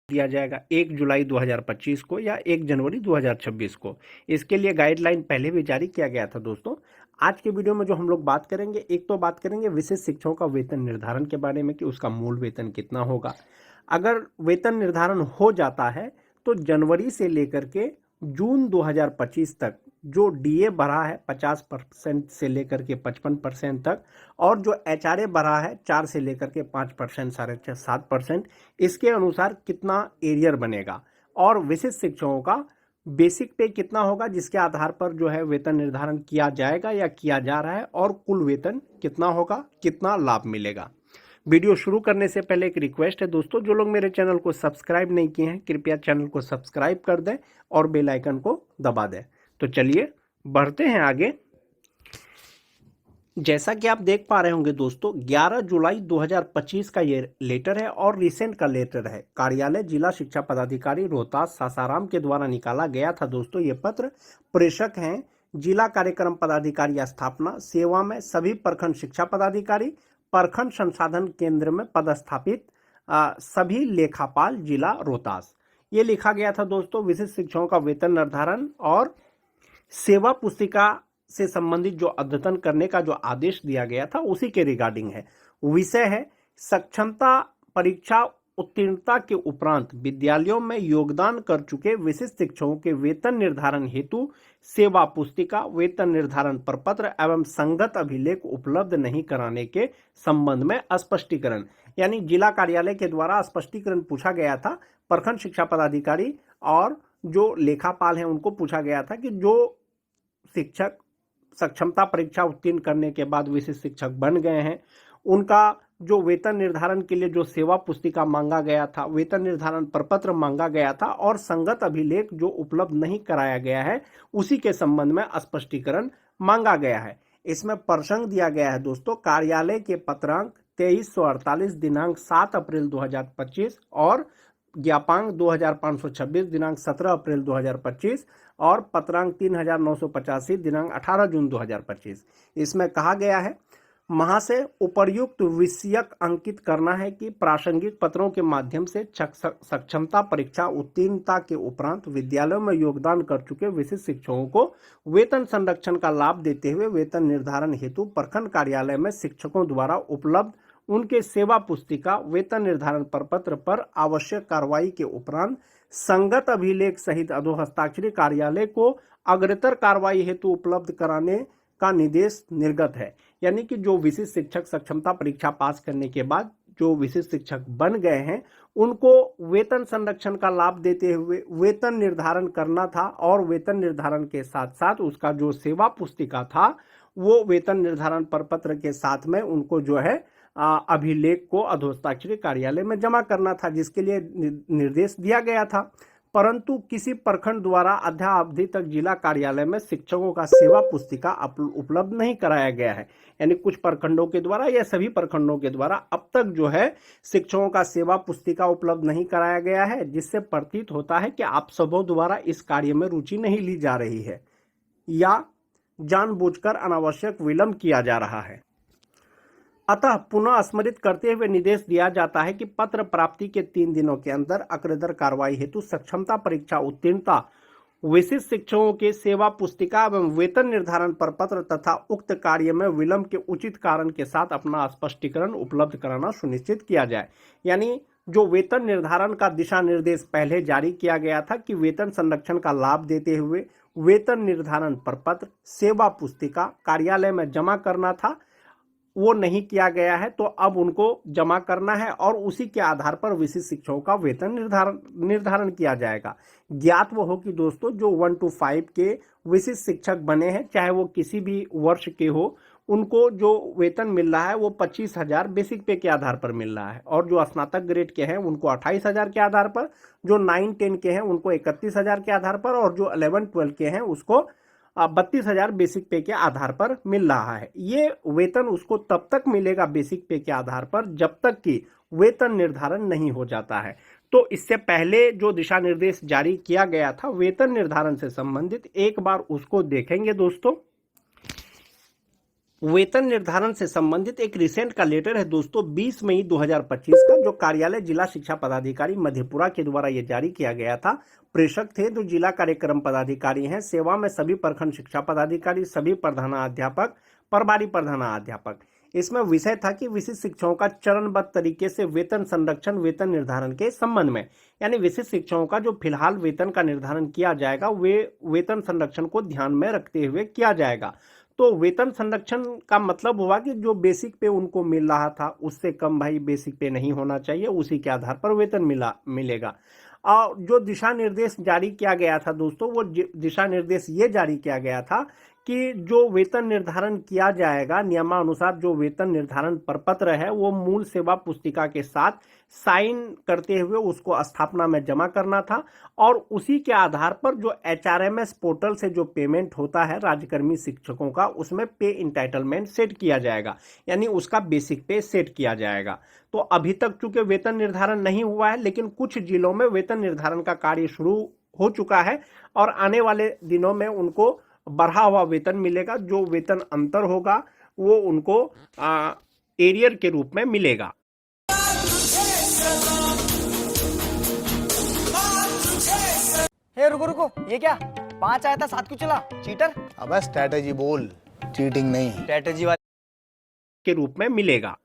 दिया जाएगा 1 जुलाई 2025 को या 1 जनवरी 2026 को। इसके लिए गाइडलाइन पहले भी जारी किया गया था दोस्तों। आज के वीडियो में जो हम लोग बात करेंगे, एक तो बात करेंगे विशेष शिक्षकों का वेतन निर्धारण के बारे में कि उसका मूल वेतन कितना होगा। अगर वेतन निर्धारण हो जाता है तो जनवरी से लेकर के जून 2025 तक जो डीए बढ़ा है 50% से लेकर के 55% तक, और जो एचआरए बढ़ा है 4 से लेकर के 5%, 7.5%, इसके अनुसार कितना एरियर बनेगा और विशिष्ट शिक्षकों का बेसिक पे कितना होगा, जिसके आधार पर जो है वेतन निर्धारण किया जाएगा या किया जा रहा है, और कुल वेतन कितना होगा, कितना लाभ मिलेगा। वीडियो शुरू करने से पहले एक रिक्वेस्ट है दोस्तों, जो लोग मेरे चैनल को सब्सक्राइब नहीं किए हैं कृपया चैनल को सब्सक्राइब कर दें और बेल आइकन को दबा दें। तो चलिए बढ़ते हैं आगे। जैसा कि आप देख पा रहे होंगे दोस्तों, 11 जुलाई 2025 का ये लेटर है और रिसेंट का लेटर है। कार्यालय जिला शिक्षा पदाधिकारी रोहतास सासाराम के द्वारा निकाला गया था दोस्तों ये पत्र। प्रेषक हैं जिला कार्यक्रम पदाधिकारी स्थापना, सेवा में सभी प्रखंड शिक्षा पदाधिकारी, प्रखंड संसाधन केंद्र में पदस्थापित सभी लेखापाल जिला रोहतास। ये लिखा गया था दोस्तों विशिष्ट शिक्षकों का वेतन निर्धारण और सेवा पुस्तिका से संबंधित जो अद्यतन करने का जो आदेश दिया गया था उसी के रिगार्डिंग है। विषय है सक्षमता परीक्षा उत्तीर्णता के उपरांत विद्यालयों में योगदान कर चुके विशिष्ट शिक्षकों के वेतन निर्धारण हेतु सेवा पुस्तिका, वेतन निर्धारण प्रपत्र एवं संगत अभिलेख उपलब्ध नहीं कराने के संबंध में स्पष्टीकरण। यानी जिला कार्यालय के द्वारा स्पष्टीकरण पूछा गया था। प्रखंड शिक्षा पदाधिकारी और जो लेखापाल हैं उनको पूछा गया था कि जो शिक्षक सक्षमता परीक्षा उत्तीर्ण करने के बाद विशिष्ट शिक्षक बन गए हैं, उनका जो वेतन निर्धारण के लिए जो सेवा पुस्तिका मांगा गया था, वेतन निर्धारण प्रपत्र मांगा गया था और संगत अभिलेख जो उपलब्ध नहीं कराया गया है, उसी के संबंध में स्पष्टीकरण मांगा गया है। इसमें प्रसंग दिया गया है दोस्तों, कार्यालय के पत्रांक 2348 दिनांक 7 अप्रैल 2025 और ज्ञापांक 2526 दिनांक 17 अप्रैल 2025 और पत्रांक 3985 दिनांक 18 जून 2025। इसमें कहा गया है, महाशय उपर्युक्त विषयक अंकित करना है कि प्रासंगिक पत्रों के माध्यम से सक्षमता परीक्षा उत्तीर्णता के उपरांत विद्यालयों में योगदान कर चुके विशिष्ट शिक्षकों को वेतन संरक्षण का लाभ देते हुए वेतन निर्धारण हेतु प्रखंड कार्यालय में शिक्षकों द्वारा उपलब्ध उनके सेवा पुस्तिका, वेतन निर्धारण प्रपत्र पर आवश्यक कार्रवाई के उपरांत संगत अभिलेख सहित अधोहस्ताक्षरी कार्यालय को अग्रतर कार्रवाई हेतु उपलब्ध कराने का निर्देश निर्गत है। यानी कि जो विशिष्ट शिक्षक सक्षमता परीक्षा पास करने के बाद जो विशिष्ट शिक्षक बन गए हैं, उनको वेतन संरक्षण का लाभ देते हुए वेतन निर्धारण करना था और वेतन निर्धारण के साथ साथ उसका जो सेवा पुस्तिका था वो वेतन निर्धारण प्रपत्र के साथ में उनको जो है अभिलेख को अधोहस्ताक्षरी कार्यालय में जमा करना था, जिसके लिए निर्देश दिया गया था। परंतु किसी प्रखंड द्वारा अद्यावधि तक जिला कार्यालय में शिक्षकों का सेवा पुस्तिका उपलब्ध नहीं कराया गया है। यानी कुछ प्रखंडों के द्वारा या सभी प्रखंडों के द्वारा अब तक जो है शिक्षकों का सेवा पुस्तिका उपलब्ध नहीं कराया गया है, जिससे प्रतीत होता है कि आप सबों द्वारा इस कार्य में रुचि नहीं ली जा रही है या जानबूझकर अनावश्यक विलंब किया जा रहा है। अतः पुनः स्मरित करते हुए निर्देश दिया जाता है कि पत्र प्राप्ति के 3 दिनों के अंदर अग्रतर कार्रवाई हेतु सक्षमता परीक्षा उत्तीर्णता, विशिष्ट शिक्षकों के सेवा पुस्तिका एवं वेतन निर्धारण प्रपत्र तथा उक्त कार्य में विलंब के उचित कारण के साथ अपना स्पष्टीकरण उपलब्ध कराना सुनिश्चित किया जाए। यानी जो वेतन निर्धारण का दिशा निर्देश पहले जारी किया गया था कि वेतन संरक्षण का लाभ देते हुए वेतन निर्धारण प्रपत्र, सेवा पुस्तिका कार्यालय में जमा करना था, वो नहीं किया गया है, तो अब उनको जमा करना है और उसी के आधार पर विशिष्ट शिक्षकों का वेतन निर्धारण किया जाएगा। ज्ञात वो हो कि दोस्तों जो 1 to 5 के विशिष्ट शिक्षक बने हैं, चाहे वो किसी भी वर्ष के हो, उनको जो वेतन मिल रहा है वो 25,000 बेसिक पे के आधार पर मिल रहा है, और जो स्नातक ग्रेड के हैं उनको 28,000 के आधार पर, जो 9-10 के हैं उनको 31,000 के आधार पर, और जो 11-12 के हैं उसको 32,000 बेसिक पे के आधार पर मिल रहा है। ये वेतन उसको तब तक मिलेगा बेसिक पे के आधार पर जब तक कि वेतन निर्धारण नहीं हो जाता है। तो इससे पहले जो दिशा निर्देश जारी किया गया था वेतन निर्धारण से संबंधित, एक बार उसको देखेंगे दोस्तों। वेतन निर्धारण से संबंधित एक रिसेंट का लेटर है दोस्तों 20 मई 2025 का, जो कार्यालय जिला शिक्षा पदाधिकारी मधेपुरा के द्वारा ये जारी किया गया था। प्रेषक थे जो जिला कार्यक्रम पदाधिकारी हैं। सेवा में सभी प्रखंड शिक्षा पदाधिकारी, सभी प्रधानाध्यापक, प्रभारी प्रधानाध्यापक। इसमें विषय था कि विशिष्ट शिक्षकों का चरणबद्ध तरीके से वेतन संरक्षण वेतन निर्धारण के संबंध में, यानी विशिष्ट शिक्षकों का जो फिलहाल वेतन का निर्धारण किया जाएगा वे वेतन संरक्षण को ध्यान में रखते हुए किया जाएगा। तो वेतन संरक्षण का मतलब हुआ कि जो बेसिक पे उनको मिल रहा था उससे कम भाई बेसिक पे नहीं होना चाहिए, उसी के आधार पर वेतन मिलेगा। और जो दिशा निर्देश जारी किया गया था दोस्तों, वो दिशा निर्देश ये जारी किया गया था कि जो वेतन निर्धारण किया जाएगा नियमानुसार, जो वेतन निर्धारण प्रपत्र है वो मूल सेवा पुस्तिका के साथ साइन करते हुए उसको स्थापना में जमा करना था। और उसी के आधार पर जो HRMS पोर्टल से जो पेमेंट होता है राज्यकर्मी शिक्षकों का, उसमें पे इंटाइटलमेंट सेट किया जाएगा, यानी उसका बेसिक पे सेट किया जाएगा। तो अभी तक चूंकि वेतन निर्धारण नहीं हुआ है, लेकिन कुछ जिलों में वेतन निर्धारण का कार्य शुरू हो चुका है और आने वाले दिनों में उनको बढ़ा हुआ वेतन मिलेगा। जो वेतन अंतर होगा वो उनको एरियर के रूप में मिलेगा। हे रुको रुको, ये क्या 5 आया था 7 क्यों चला? चीटर। अबे स्ट्रैटेजी बोल, चीटिंग नहीं। स्ट्रेटेजी वाले के रूप में मिलेगा।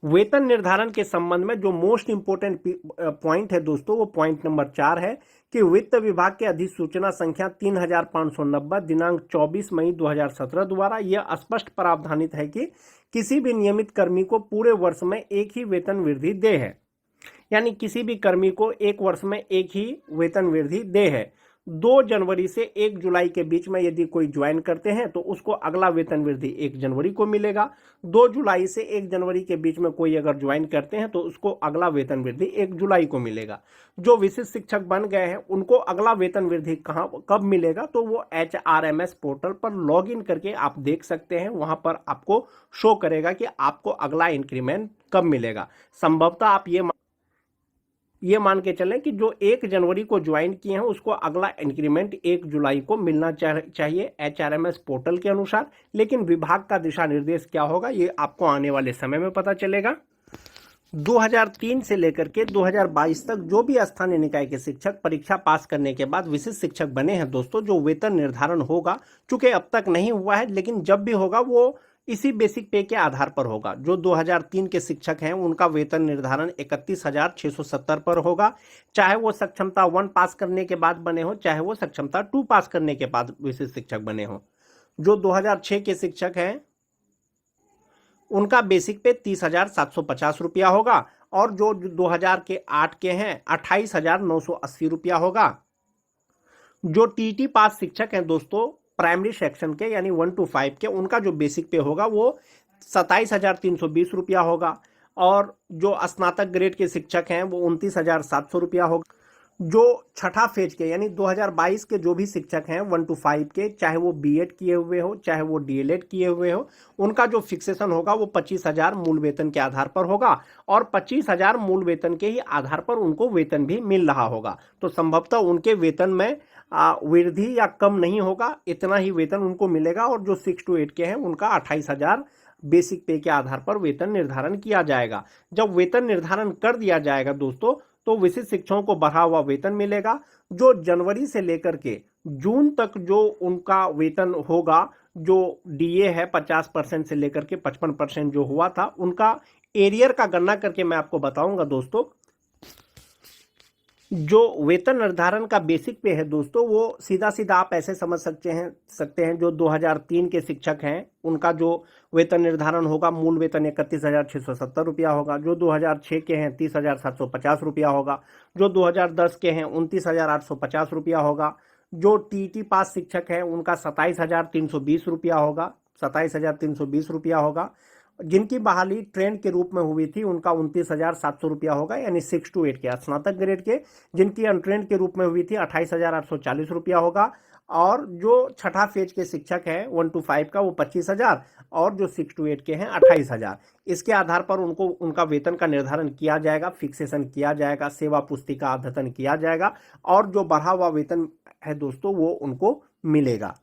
वेतन निर्धारण के संबंध में जो मोस्ट इंपोर्टेंट पॉइंट है दोस्तों, वो पॉइंट नंबर 4 है कि वित्त विभाग के अधिसूचना संख्या 3590 दिनांक 24 मई 2017 द्वारा यह स्पष्ट प्रावधानित है कि किसी भी नियमित कर्मी को पूरे वर्ष में एक ही वेतन वृद्धि दे है, यानी किसी भी कर्मी को एक वर्ष में एक ही वेतन वृद्धि दे है। 2 जनवरी से 1 जुलाई के बीच में यदि कोई ज्वाइन करते हैं तो उसको अगला वेतन वृद्धि 1 जनवरी को मिलेगा। 2 जुलाई से 1 जनवरी के बीच में कोई अगर ज्वाइन करते हैं तो उसको अगला वेतन वृद्धि 1 जुलाई को मिलेगा। जो विशिष्ट शिक्षक बन गए हैं उनको अगला वेतन वृद्धि कब मिलेगा, तो वो HRMS पोर्टल पर लॉग इन करके आप देख सकते हैं। वहां पर आपको शो करेगा कि आपको अगला इंक्रीमेंट कब मिलेगा। संभवतः आप ये मान के चलें कि जो 1 जनवरी को ज्वाइन किए हैं उसको अगला इंक्रीमेंट 1 जुलाई को मिलना चाहिए HRMS पोर्टल के अनुसार। लेकिन विभाग का दिशा निर्देश क्या होगा ये आपको आने वाले समय में पता चलेगा। 2003 से लेकर के 2022 तक जो भी स्थानीय निकाय के शिक्षक परीक्षा पास करने के बाद विशिष्ट शिक्षक बने हैं दोस्तों, जो वेतन निर्धारण होगा, चूंकि अब तक नहीं हुआ है लेकिन जब भी होगा वो इसी बेसिक पे के आधार पर होगा। जो 2003 के शिक्षक हैं उनका वेतन निर्धारण 31,670 पर होगा, चाहे वो सक्षमता 1 पास करने के बाद बने हो, चाहे वो सक्षमता 2 पास करने के बाद विशिष्ट शिक्षक बने हो। जो 2006 के शिक्षक हैं उनका बेसिक पे 30,750 रुपया होगा, और जो 2008 के हैं 28,980 रुपया होगा। जो TT पास शिक्षक हैं दोस्तों प्राइमरी सेक्शन के, यानी 1 to 5 के, उनका जो बेसिक पे होगा वो 27,320 रुपया होगा। और जो स्नातक ग्रेड के शिक्षक हैं वो 29,700 रुपया होगा। जो छठा फेज के यानी 2022 के जो भी शिक्षक हैं 1 to 5 के, चाहे वो B.Ed किए हुए हो चाहे वो DLED किए हुए हो, उनका जो फिक्सेशन होगा वो 25,000 मूल वेतन के आधार पर होगा, और 25,000 मूल वेतन के ही आधार पर उनको वेतन भी मिल रहा होगा। तो संभवतः उनके वेतन में वृद्धि या कम नहीं होगा, इतना ही वेतन उनको मिलेगा। और जो 6 to 8 के हैं उनका 28,000 बेसिक पे के आधार पर वेतन निर्धारण किया जाएगा। जब वेतन निर्धारण कर दिया जाएगा दोस्तों तो विशिष्ट शिक्षकों को बढ़ा हुआ वेतन मिलेगा। जो जनवरी से लेकर के जून तक जो उनका वेतन होगा, जो DA है 50% से लेकर के 55% जो हुआ था, उनका एरियर का गणना करके मैं आपको बताऊंगा दोस्तों। जो वेतन निर्धारण का बेसिक पे है दोस्तों, वो सीधा सीधा आप ऐसे समझ सकते हैं जो 2003 के शिक्षक हैं उनका जो वेतन निर्धारण होगा, मूल वेतन 31,670 रुपया होगा। जो 2006 के हैं 30,750 रुपया होगा। जो 2010 के हैं 29,850 रुपया होगा। जो TT पास शिक्षक हैं उनका 27,320 रुपया होगा, 27,320 रुपया होगा। जिनकी बहाली ट्रेंड के रूप में हुई थी उनका 29,700 रुपया होगा, यानी 6 to 8 के स्नातक ग्रेड के। जिनकी अनट्रेंड के रूप में हुई थी 28,840 रुपया होगा। और जो छठा फेज के शिक्षक हैं 1 to 5 का वो 25,000, और जो 6 to 8 के हैं 28,000। इसके आधार पर उनको उनका वेतन का निर्धारण किया जाएगा, फिक्सेशन किया जाएगा, सेवा पुस्तिका अद्यतन किया जाएगा, और जो बढ़ा हुआ वेतन है दोस्तों वो उनको मिलेगा।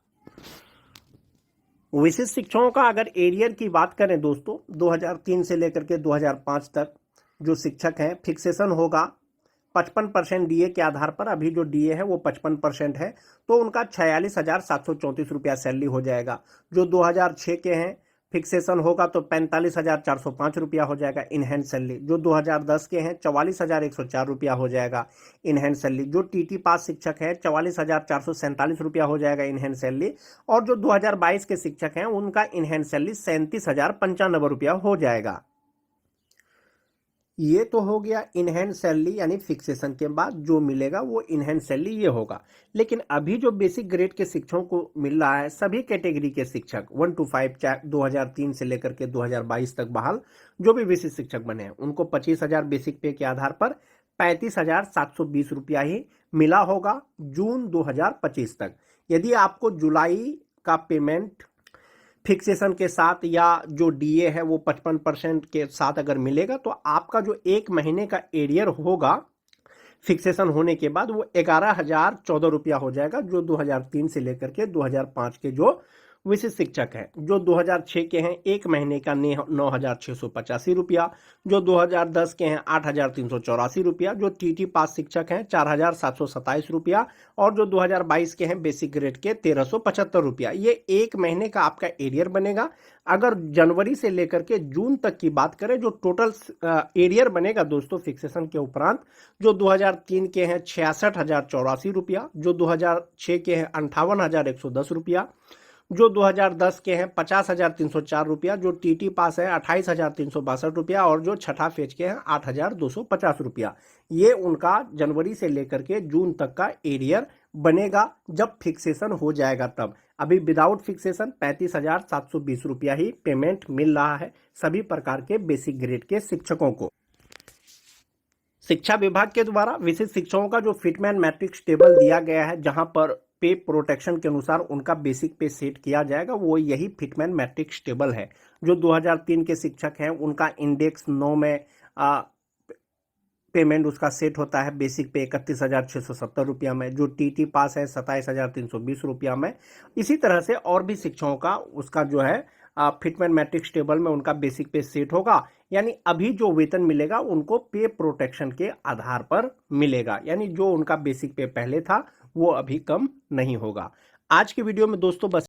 विशिष्ट शिक्षकों का अगर एरियर की बात करें दोस्तों, 2003 से लेकर के 2005 तक जो शिक्षक हैं, फिक्सेशन होगा 55% डीए के आधार पर। अभी जो डीए है वो 55% है, तो उनका 46,734 रुपया सैलरी हो जाएगा। जो 2006 के हैं, फिक्सेशन होगा तो 45,405 रुपया हो जाएगा इनहैंड सैलरी। जो 2010 के हैं, 44,104 रुपया हो जाएगा इनहैंड सैलरी। जो टीटी पास शिक्षक हैं, 44,447 रुपया हो जाएगा इनहैंड सैलरी। और जो 2022 के शिक्षक हैं, उनका इनहैंड सैलरी 37,095 रुपया हो जाएगा। ये तो हो गया इनहैंड सैलरी, यानी फिक्सेशन के बाद जो मिलेगा वो इनहैंड सैलरी ये होगा। लेकिन अभी जो बेसिक ग्रेड के शिक्षकों को मिल रहा है, सभी कैटेगरी के शिक्षक 1 to 5 2003 से लेकर के 2022 तक बहाल जो भी विशिष्ट शिक्षक बने हैं, उनको 25,000 बेसिक पे के आधार पर 35,720 रुपया ही मिला होगा जून 2025 तक। यदि आपको जुलाई का पेमेंट फिक्सेशन के साथ या जो डीए है वो 55% के साथ अगर मिलेगा, तो आपका जो एक महीने का एरियर होगा फिक्सेशन होने के बाद वो 11,014 रुपया हो जाएगा। जो 2003 से लेकर के 2005 के जो विशिष्ट शिक्षक हैं, जो 2006 के हैं, एक महीने का 9,685 रुपया। जो 2010 के हैं, 8,384 रुपया। जो टीटी पास शिक्षक हैं, 4,727 रुपया। और जो 2022 के हैं बेसिक ग्रेड के, 1,375 रुपया। ये एक महीने का आपका एरियर बनेगा। अगर जनवरी से लेकर के जून तक की बात करें, जो टोटल एरियर बनेगा दोस्तों फिक्सेशन के उपरांत, जो 2003 के हैं 66,084 रुपया। जो 2006 के हैं 58,110 रुपया। जो 2010 के हैं 50,304 रुपया। जो टीटी पास है 28,362 रुपया। और जो छठा फेज के हैं 8,250 रुपया। ये उनका जनवरी से लेकर के जून तक का एरियर बनेगा जब फिक्सेशन हो जाएगा तब। अभी विदाउट फिक्सेशन 35,720 रुपया ही पेमेंट मिल रहा है सभी प्रकार के बेसिक ग्रेड के शिक्षकों को। शिक्षा विभाग के द्वारा विशिष्ट शिक्षकों का जो फिटमैन मैट्रिक्स टेबल दिया गया है, जहां पर पे प्रोटेक्शन के अनुसार उनका बेसिक पे सेट किया जाएगा, वो यही फिटमैन मैट्रिक्स टेबल है। जो 2003 के शिक्षक हैं, उनका इंडेक्स 9 में पेमेंट उसका सेट होता है बेसिक पे 31,670 रुपया में। जो टीटी पास है 27,320 रुपया में। इसी तरह से और भी शिक्षकों का उसका जो है फिटमैन मैट्रिक्स टेबल में उनका बेसिक पे सेट होगा। यानी अभी जो वेतन मिलेगा उनको पे प्रोटेक्शन के आधार पर मिलेगा, यानी जो उनका बेसिक पे पहले था वो अभी कम नहीं होगा। आज की वीडियो में दोस्तों बस